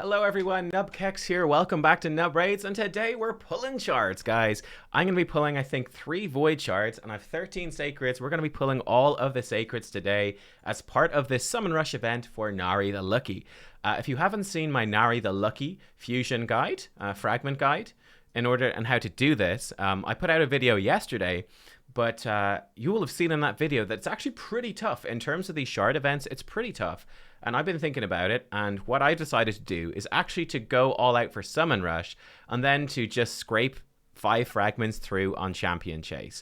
Hello everyone, Nubkex here. Welcome back to Nub Raids, and today we're pulling shards, guys. I'm going to be pulling, I think, 3 Void Shards, and I have 13 Sacreds. We're going to be pulling all of the Sacreds today as part of this Summon Rush event for Nari the Lucky. If you haven't seen my Nari the Lucky fusion guide, fragment guide, and how to do this, I put out a video yesterday, but you will have seen in that video that it's actually pretty tough. In terms of these shard events, it's pretty tough. And I've been thinking about it, and what I decided to do is actually to go all out for Summon Rush, and then to just scrape 5 fragments through on Champion Chase.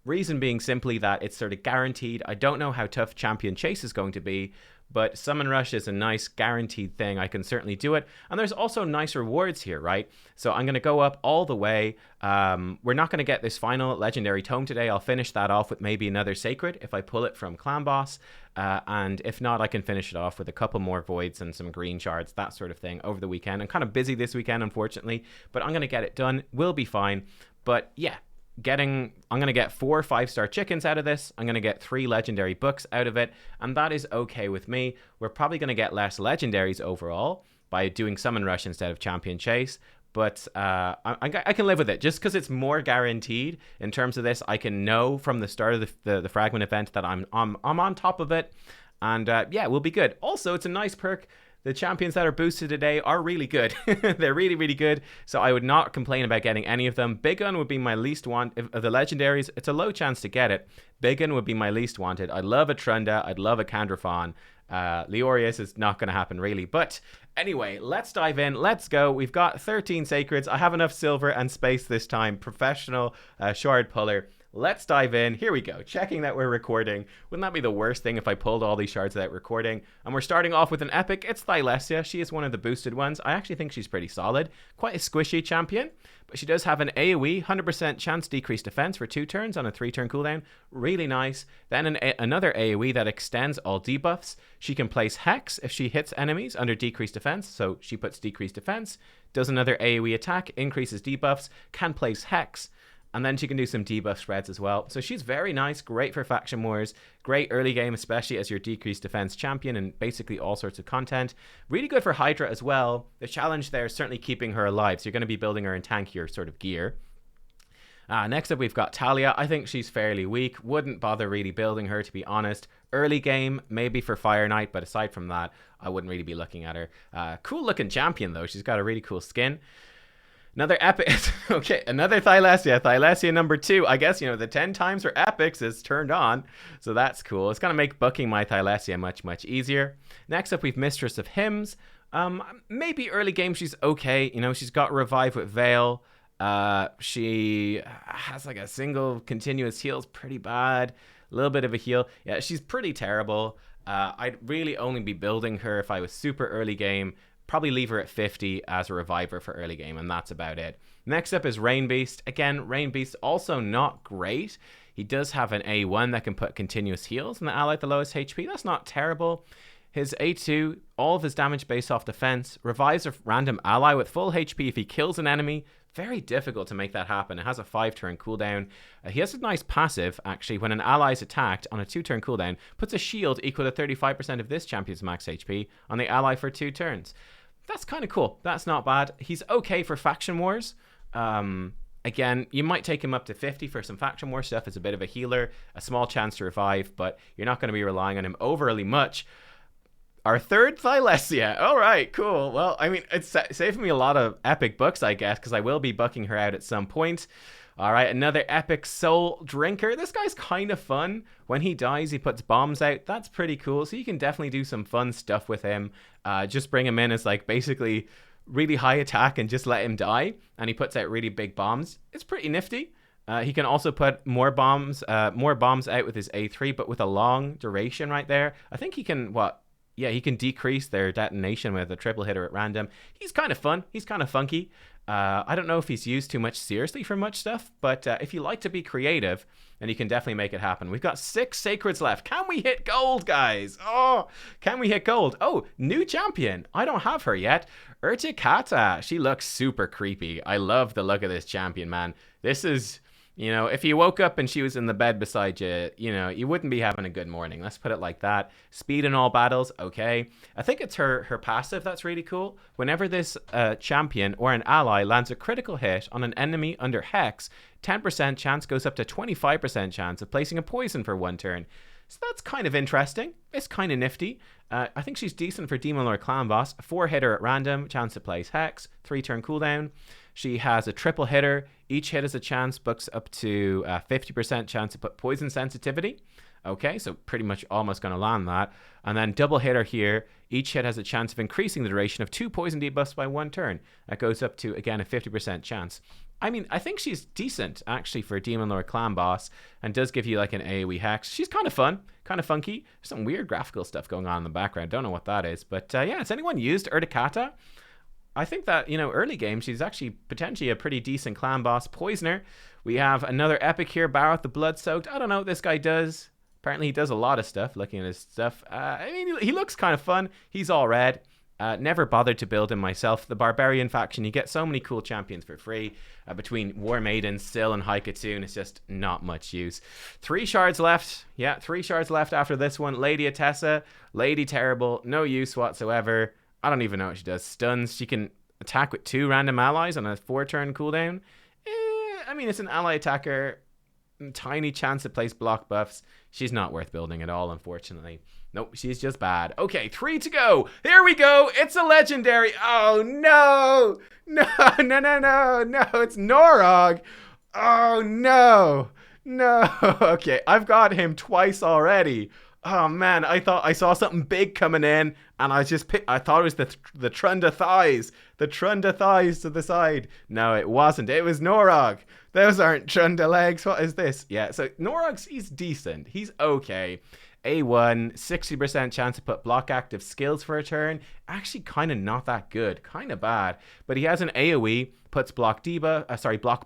Reason being simply that it's sort of guaranteed. I don't know how tough Champion Chase is going to be, but Summon Rush is a nice guaranteed thing. I can certainly do it. And there's also nice rewards here, right? So I'm going to go up all the way. We're not going to get this final Legendary Tome today. I'll finish that off with maybe another Sacred if I pull it from Clan Boss. And if not, I can finish it off with a couple more Voids and some green shards, that sort of thing, over the weekend. I'm kind of busy this weekend, unfortunately, but I'm going to get it done. We'll be fine. But yeah. I'm going to get 4 5-star chickens out of this. I'm going to get 3 legendary books out of it, and that is okay with me. We're probably going to get less legendaries overall by doing Summon Rush instead of Champion Chase, but I can live with it just because it's more guaranteed. In terms of this, I can know from the start of the fragment event that I'm on top of it, and yeah, we'll be good. Also, it's a nice perk. The champions that are boosted today are really good. They're really, really good. So I would not complain about getting any of them. Big Gun would be my least wanted. Of the legendaries, it's a low chance to get it. Big Gun would be my least wanted. I'd love a Trunda. I'd love a Candrafon. Leorius is not going to happen, really. But anyway, let's dive in. Let's go. We've got 13 Sacreds. I have enough silver and space this time. Professional shard puller. Let's dive in. Here we go. Checking that we're recording. Wouldn't that be the worst thing if I pulled all these shards without recording? And we're starting off with an epic. It's Thylesia. She is one of the boosted ones. I actually think she's pretty solid. Quite a squishy champion. But she does have an AoE, 100% chance decreased defense for 2 turns on a 3-turn cooldown. Really nice. Then another AoE that extends all debuffs. She can place Hex if she hits enemies under decreased defense. So she puts decreased defense. Does another AoE attack. Increases debuffs. Can place Hex. And then she can do some debuff spreads as well. So she's very nice, great for faction wars, great early game, especially as your decreased defense champion and basically all sorts of content. Really good for Hydra as well. The challenge there is certainly keeping her alive. So you're going to be building her in tankier sort of gear. Next up, we've got Talia. I think she's fairly weak. Wouldn't bother really building her, to be honest. Early game, maybe for Fire Knight, but aside from that, I wouldn't really be looking at her. Cool looking champion, though. She's got a really cool skin. Another epic. Okay, another Thylesia. Thylesia number 2. I guess, the 10 times for epics is turned on. So that's cool. It's going to make booking my Thylesia much, much easier. Next up, we've Mistress of Hymns. Maybe early game she's okay. She's got Revive with Veil. She has like a single continuous heal. It's pretty bad. A little bit of a heal. Yeah, she's pretty terrible. I'd really only be building her if I was super early game. Probably leave her at 50 as a reviver for early game, and that's about it. Next up is Rain Beast. Again, Rain Beast also not great. He does have an A1 that can put continuous heals on the ally at the lowest HP. That's not terrible. His A2, all of his damage based off defense, revives a random ally with full HP if he kills an enemy. Very difficult to make that happen. It has a 5-turn cooldown. He has a nice passive, actually, when an ally is attacked on a 2-turn cooldown, puts a shield equal to 35% of this champion's max HP on the ally for 2 turns. That's kind of cool. That's not bad. He's okay for faction wars. Again, you might take him up to 50 for some faction war stuff as a bit of a healer, a small chance to revive, but you're not going to be relying on him overly much. Our third Thylesia. All right, cool. Well, I mean, it's saving me a lot of epic books, I guess, because I will be bucking her out at some point. All right, another epic Soul Drinker. This guy's kind of fun. When he dies, he puts bombs out. That's pretty cool. So you can definitely do some fun stuff with him. Just bring him in as like basically really high attack and just let him die. And he puts out really big bombs. It's pretty nifty. He can also put more bombs out with his A3, but with a long duration right there. I think he can, Yeah, he can decrease their detonation with a triple hitter at random. He's kind of fun. He's kind of funky. I don't know if he's used too much seriously for much stuff, but if you like to be creative, then you can definitely make it happen. We've got 6 Sacreds left. Can we hit gold, guys? Oh, can we hit gold? Oh, new champion. I don't have her yet. Urtikata. She looks super creepy. I love the look of this champion, man. This is You know, if you woke up and she was in the bed beside you, you know, you wouldn't be having a good morning. Let's put it like that. Speed in all battles, okay. I think it's her passive that's really cool. Whenever this champion or an ally lands a critical hit on an enemy under Hex, 10% chance goes up to 25% chance of placing a poison for 1 turn. So that's kind of interesting. It's kind of nifty. I think she's decent for Demon Lord Clan Boss. 4 hitter at random, chance to place Hex, 3 turn cooldown. She has a triple hitter. Each hit has a chance, books up to 50% chance to put poison sensitivity. Okay, so pretty much almost going to land that. And then double hitter here. Each hit has a chance of increasing the duration of 2 poison debuffs by 1 turn. That goes up to, again, a 50% chance. I mean, I think she's decent, actually, for Demon Lord Clan Boss, and does give you, like, an AoE Hex. She's kind of fun, kind of funky. There's some weird graphical stuff going on in the background. Don't know what that is. But, yeah, has anyone used Urtikata? I think that, you know, early game, she's actually potentially a pretty decent clan boss. Poisoner. We have another epic here, Barroth the Blood-Soaked. I don't know what this guy does. Apparently he does a lot of stuff, looking at his stuff. I mean, he looks kind of fun. He's all red. Never bothered to build him myself. The Barbarian faction, you get so many cool champions for free. Between War Maiden, Syl, and Haikatune, it's just not much use. 3 shards left. Yeah, 3 shards left after this one. Lady Atessa. Lady Terrible. No use whatsoever. I don't even know what she does. Stuns. She can attack with 2 random allies on a 4-turn cooldown. I mean, it's an ally attacker. Tiny chance to place block buffs. She's not worth building at all, unfortunately. Nope, she's just bad. Okay, 3 to go. Here we go. It's a legendary. Oh, no. No, no, no, no, no. It's Norog. Oh, no. No. Okay, I've got him twice already. Oh man, I thought I saw something big coming in, and I thought it was the Trunda thighs, the Trunda thighs to the side. No, it wasn't. It was Norog. Those aren't Trunda legs. What is this? Yeah, so Norog's, he's decent. He's okay. A1, 60% chance to put block active skills for a turn. Actually, kind of not that good. Kind of bad. But he has an AoE, puts block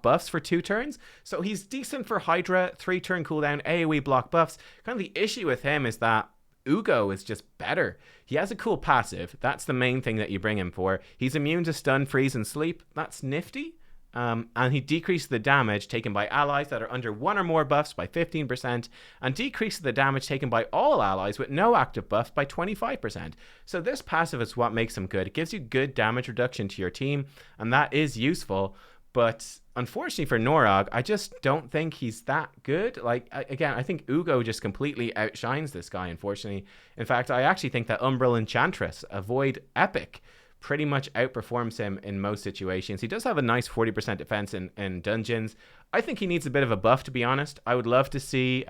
buffs for 2 turns. So he's decent for Hydra, 3-turn cooldown, AoE block buffs. Kind of the issue with him is that Ugo is just better. He has a cool passive. That's the main thing that you bring him for. He's immune to stun, freeze, and sleep. That's nifty. And he decreases the damage taken by allies that are under 1 or more buffs by 15%, and decreases the damage taken by all allies with no active buff by 25%. So this passive is what makes him good. It gives you good damage reduction to your team, and that is useful. But unfortunately for Norog, I just don't think he's that good. Like, again, I think Ugo just completely outshines this guy, unfortunately. In fact, I actually think that Umbral Enchantress, a Void Epic, pretty much outperforms him in most situations. He does have a nice 40% defense in dungeons. I think he needs a bit of a buff, to be honest. I would love to see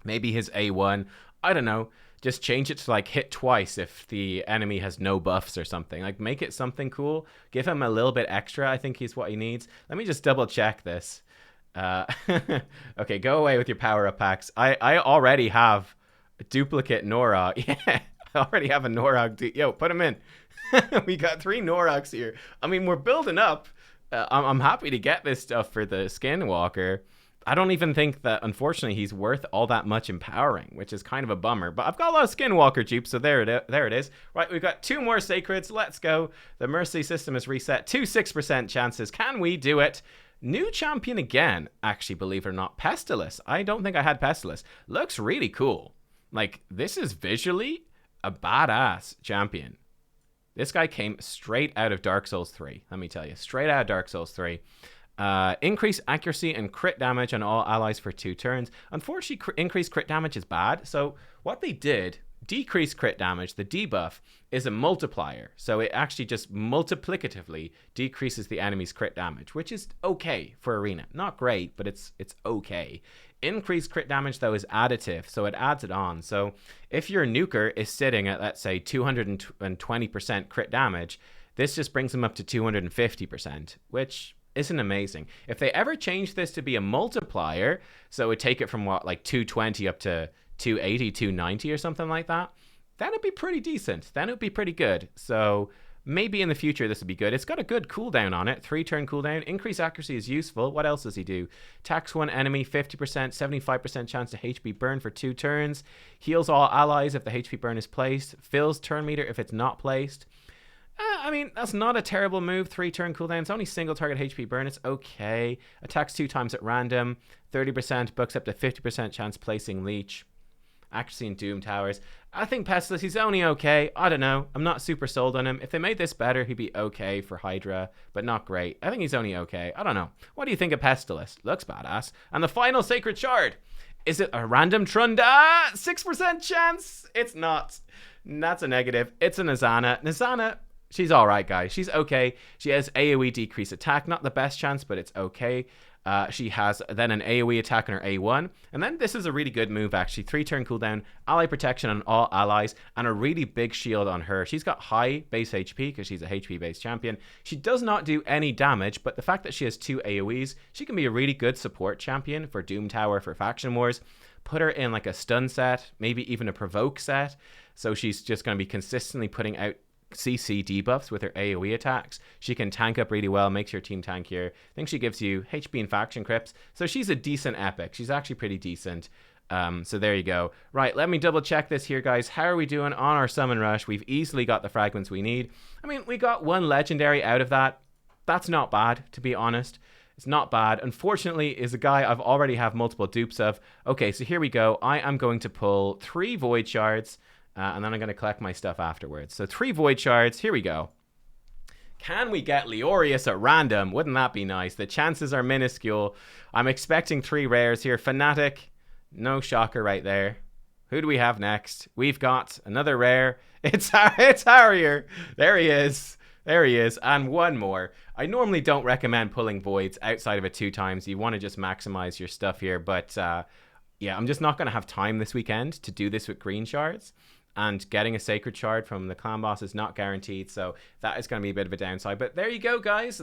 maybe his A1. I don't know. Just change it to like hit twice if the enemy has no buffs or something. Like make it something cool. Give him a little bit extra. I think he's what he needs. Let me just double check this. Okay, go away with your power-up packs. I already have a duplicate Norog. Yeah, I already have a Norog. Yo, put him in. We got 3 Norogs here. I mean, we're building up. I'm happy to get this stuff for the Skinwalker. I don't even think that, unfortunately, he's worth all that much empowering, which is kind of a bummer. But I've got a lot of Skinwalker dupes, so there it is. Right, we've got 2 more Sacreds. Let's go. The Mercy system is reset. 2 6% chances. Can we do it? New champion again, actually, believe it or not. Pestilus. I don't think I had Pestilus. Looks really cool. Like, this is visually a badass champion. This guy came straight out of Dark Souls 3, let me tell you. Straight out of Dark Souls 3. Increase accuracy and crit damage on all allies for 2 turns. Unfortunately, increased crit damage is bad. So what they did, decrease crit damage, the debuff, is a multiplier. So it actually just multiplicatively decreases the enemy's crit damage, which is okay for Arena. Not great, but it's okay. Increased crit damage, though, is additive, so it adds it on. So if your nuker is sitting at, let's say, 220% crit damage, this just brings them up to 250%, which isn't amazing. If they ever change this to be a multiplier, so it would take it from, what, like 220 up to 280, 290 or something like that, then it'd be pretty decent. Then it would be pretty good. So maybe in the future this would be good. It's got a good cooldown on it. 3-turn cooldown. Increased accuracy is useful. What else does he do? Attacks one enemy, 50%, 75% chance to HP burn for 2 turns. Heals all allies if the HP burn is placed. Fills turn meter if it's not placed. I mean, that's not a terrible move. 3-turn cooldown. It's only single target HP burn. It's okay. Attacks 2 times at random. 30%, bucks up to 50% chance placing leech. Accuracy in Doom Towers. I think Pestilus, he's only okay. I don't know. I'm not super sold on him. If they made this better, he'd be okay for Hydra, but not great. I think he's only okay. I don't know. What do you think of Pestilus? Looks badass. And the final Sacred Shard. Is it a random Trunda? 6% chance? It's not. That's a negative. It's a Nazana. Nazana, she's alright, guys. She's okay. She has AoE decrease attack. Not the best chance, but it's okay. She has then an AoE attack on her A1. And then this is a really good move, actually. 3-turn cooldown, ally protection on all allies, and a really big shield on her. She's got high base HP because she's a HP-based champion. She does not do any damage, but the fact that she has 2 AoEs, she can be a really good support champion for Doom Tower, for Faction Wars. Put her in like a stun set, maybe even a provoke set. So she's just going to be consistently putting out CC debuffs with her AoE attacks. She can tank up really well, makes your team tankier. I think she gives you HP and faction crypts. So she's a decent epic. She's actually pretty decent. So there you go. Right, let me double check this here, guys. How are we doing on our summon rush? We've easily got the fragments we need. I mean, we got 1 legendary out of that. That's not bad, to be honest. It's not bad. Unfortunately, is a guy I've already have multiple dupes of. Okay, so here we go. I am going to pull 3 void shards. And then I'm going to collect my stuff afterwards. So 3 void shards. Here we go. Can we get Leorius at random? Wouldn't that be nice? The chances are minuscule. I'm expecting 3 rares here. Fnatic. No shocker right there. Who do we have next? We've got another rare. It's Harrier. There he is. There he is. And 1 more. I normally don't recommend pulling voids outside of it 2 times. You want to just maximize your stuff here. But yeah, I'm just not going to have time this weekend to do this with green shards. And getting a Sacred Shard from the clan boss is not guaranteed, so that is going to be a bit of a downside. But there you go, guys.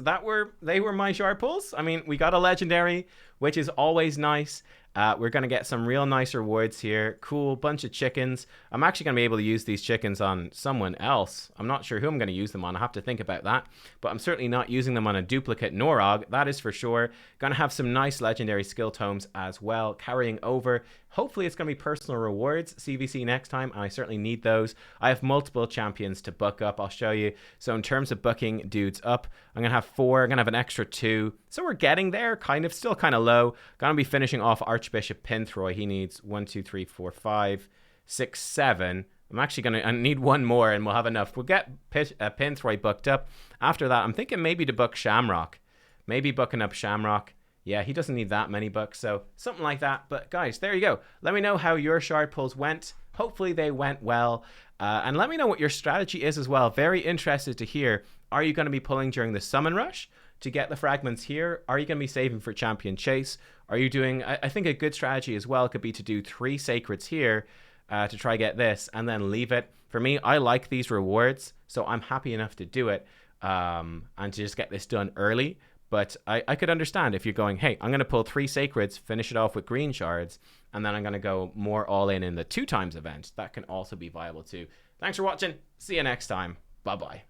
They were my shard pulls. I mean, we got a legendary, which is always nice. We're going to get some real nice rewards here. Cool, bunch of chickens. I'm actually going to be able to use these chickens on someone else. I'm not sure who I'm going to use them on. I have to think about that. But I'm certainly not using them on a duplicate Norog. That is for sure. Going to have some nice legendary skill tomes as well, carrying over. Hopefully it's going to be personal rewards CVC next time, and I certainly need those. I have multiple champions to book up. I'll show you. So in terms of booking dudes up, I'm going to have 4. I'm going to have an extra 2. So we're getting there, kind of, still kind of low. Going to be finishing off Archbishop Pinthroy. He needs 1, 2, 3, 4, 5, 6, 7. I'm actually going to need 1 more and we'll have enough. We'll get Pinthroy booked up. After that, I'm thinking maybe to book Shamrock. Maybe booking up Shamrock. Yeah, he doesn't need that many bucks, so something like that. But guys, there you go. Let me know how your shard pulls went. Hopefully they went well. And let me know what your strategy is as well. Very interested to hear. Are you going to be pulling during the summon rush to get the fragments here? Are you going to be saving for champion chase? Are you doing... I think a good strategy as well could be to do 3 sacreds here to try get this and then leave it. For me, I like these rewards, so I'm happy enough to do it and to just get this done early. But I could understand if you're going, hey, I'm going to pull 3 sacreds, finish it off with green shards, and then I'm going to go more all in the 2 times event. That can also be viable too. Thanks for watching. See you next time. Bye-bye.